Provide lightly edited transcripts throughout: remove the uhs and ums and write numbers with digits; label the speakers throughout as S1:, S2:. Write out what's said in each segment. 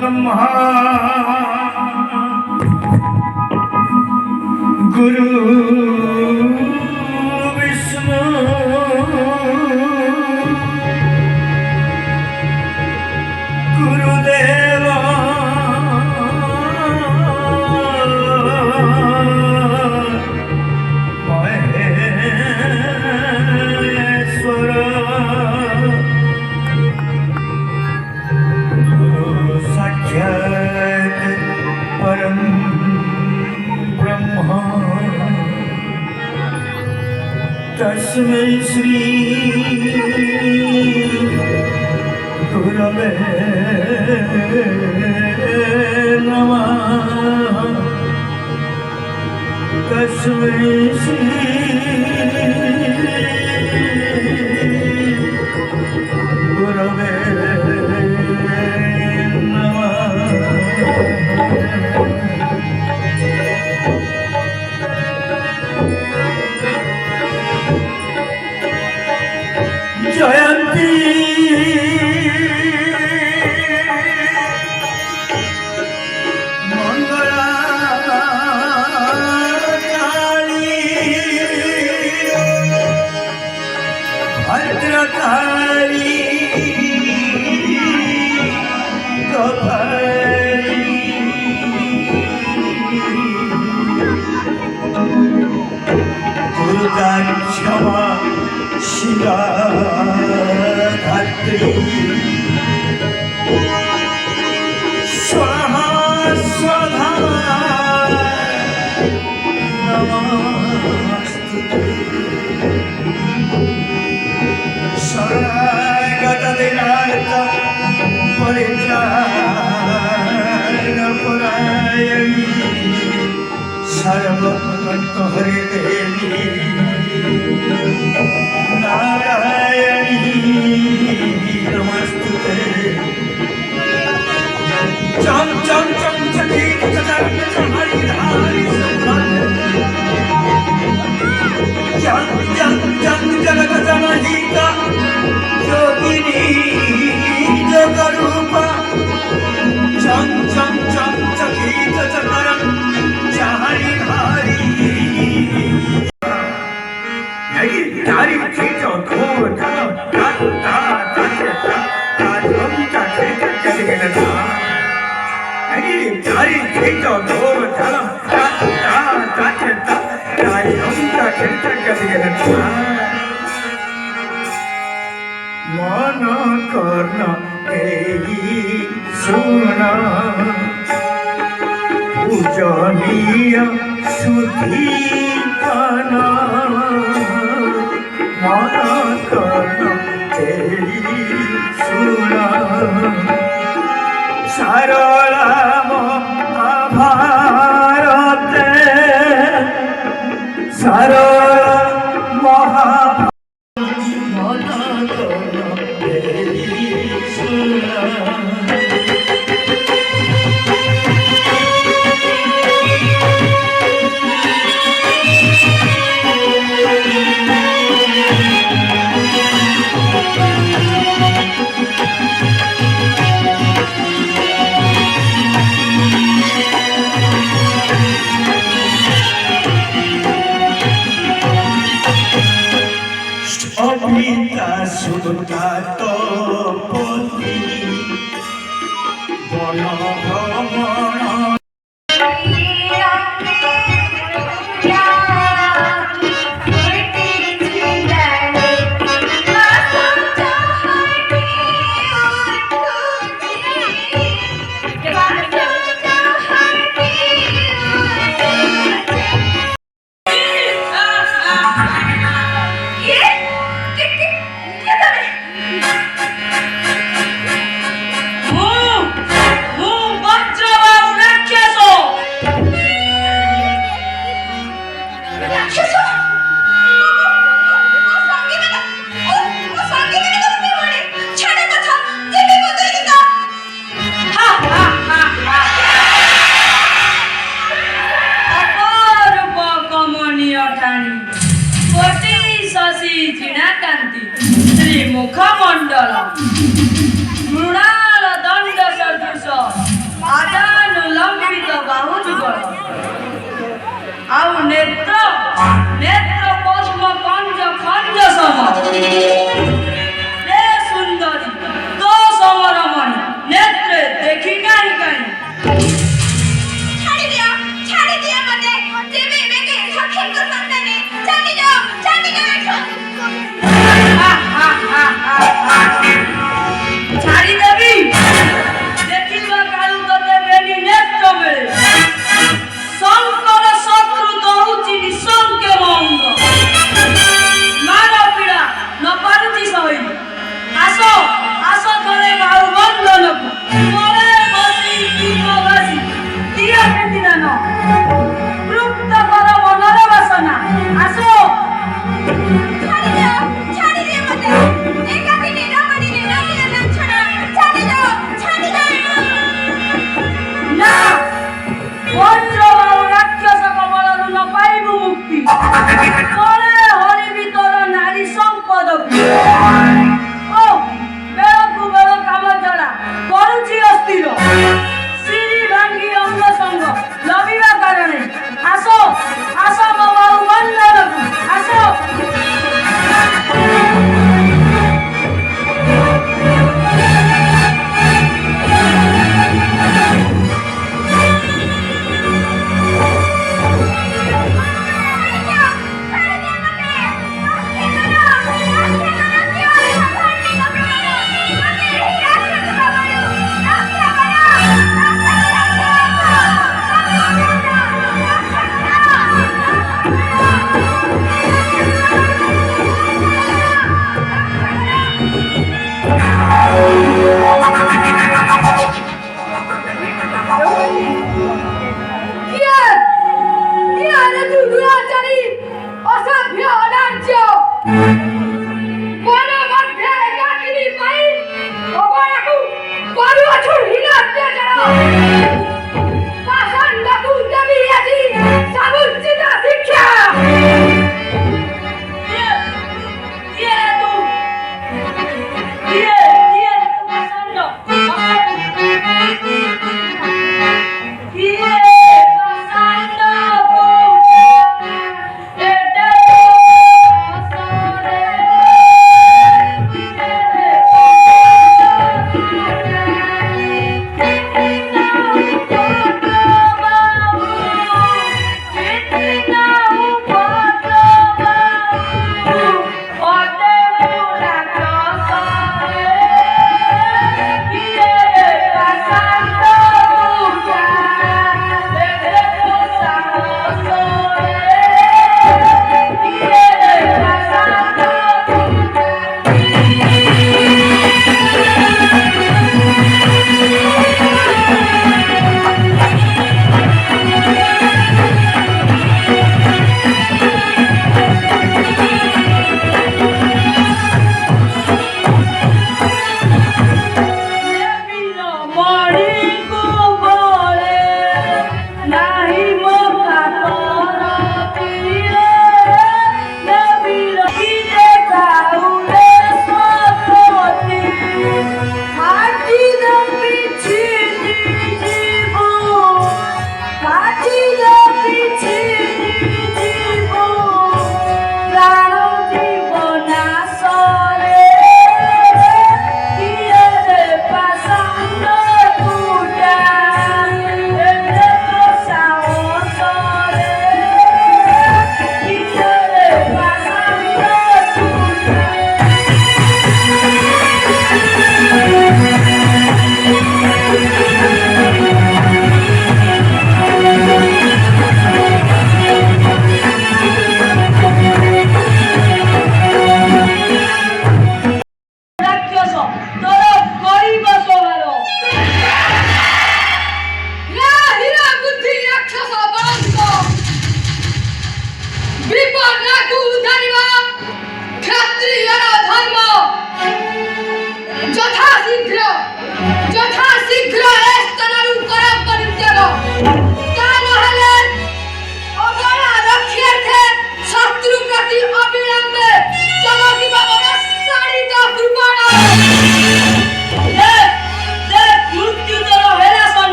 S1: ब्रह्मा गुरु विष्णु गुरुदेव महेश्वर साक्षात् परम ब्रह्म तस्मै श्री गुरवे नमः तस्मै श्री गुरवे जयंती मंगला काली भद्रकाली कपाली दुर्गा क्षमा शिवा धात्री स्वाहा स्वधा नमस्तुते शरणागतदिनार्थ परित्राणपरायणी सर्वभक्तहरे देवी नारायणी नमस्तुते चम चम चम चकीत चम हरि धारी जग जग जग जगत जनहिता योगिनी जगरूपा चम चम चम चकीत चकरम हरि धारी तारी खींचो धूम धनो तात तात तात हम का खींचो चल गए ना अरे तारी खींचो धूम धनो तात तात तात हम का खींचो चल गए ना मन कर्ण तेरी सुना पूजनीय सुधी काना माना करना तेरी सुना सरला महाभारते सरला महाभारत माना करना तेरी सुना Obita sutta topoti bono bhamana
S2: ମୃଣାଳ ଦଣ୍ଡ ସଦୃଶ ଆଜାନୁଲମ୍ବିତ ବାହୁ ଯୁଗଳ ଆଉ ନେତ୍ର ନେତ୍ର ପଦ୍ମ କଞ୍ଜ ଖଞ୍ଜ ସମ ରେ ସୁନ୍ଦରୀ ତୋ ସମରମଣି ନେତ୍ରେ ଦେଖି କାହିଁ କାହିଁ
S3: ছাড়ি দিও মতে দেবে বেগে সখীর সন্তানে জানি যাও এসো
S2: ছাড়ি দেবি দেখিবা কালু তোতে বেনি নেত্র মেলে শঙ্কর শত্রু দৌচি নিঃশঙ্কে মঙ্গ মার পীড়া ন পারুচি সহি আস আস থরে বাহু বন্ধনকু মরে বসি দীপবাসী দিয়া পেতিদান তৃপ্ত কর মনর বাসনা আস
S3: ছাড়ি দিও মতে একাকিনী রমণীরে রাখিয়া না ছড়া ছাড়ি দাও
S2: না বজ্রবাহু রাক্ষস কমলরু ন পাইবু মুক্তি তরে হরিবি তোর নারী সম্পদ ও বেড়কু বেড় কাম জড়া করুচি অস্থির সিঁড়ি ভাঙ্গি অঙ্গ সঙ্গ লবিবা কারণে আস আস মো বাহু বন্ধনকু আস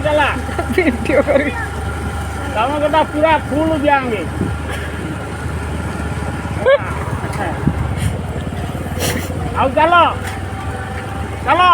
S4: चला तम गोटा पूरा फुल दियांगे आओ चलो चलो